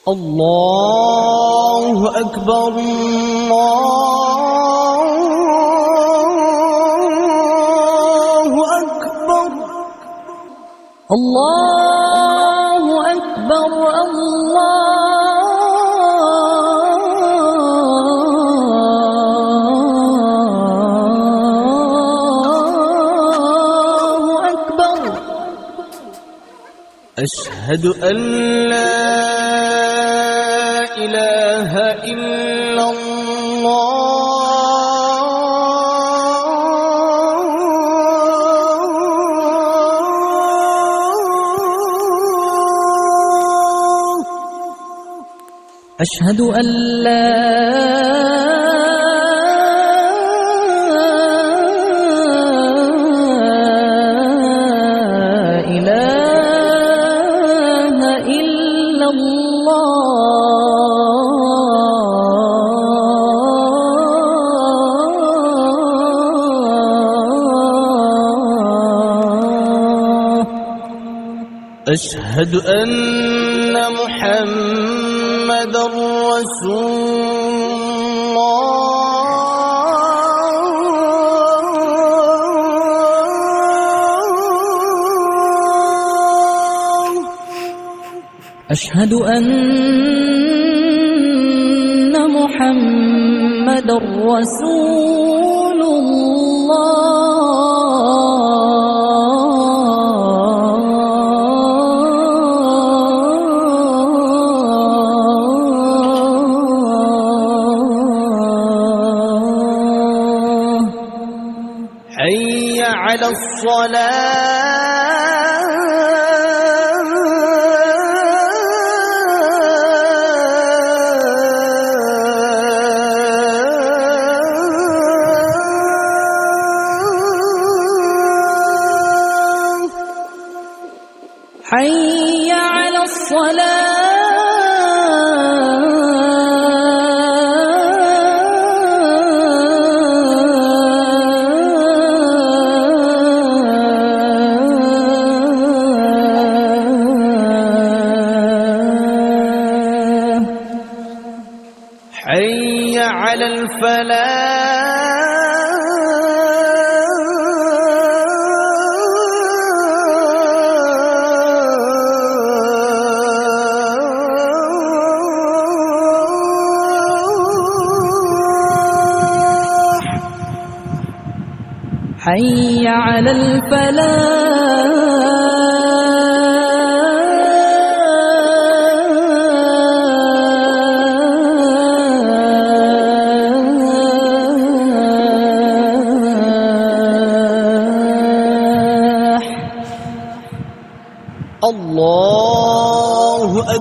الله أكبر الله أكبر الله أكبر الله أكبر. أشهد أن لا إله إلا الله. أشهد أن لا إله إلا الله. أشهد أن محمدًا رسول الله. أشهد أن محمدًا رسول الله. حي على الصلاة. حي على الصلاة. حي على الفلاح. حي على الفلاح. الله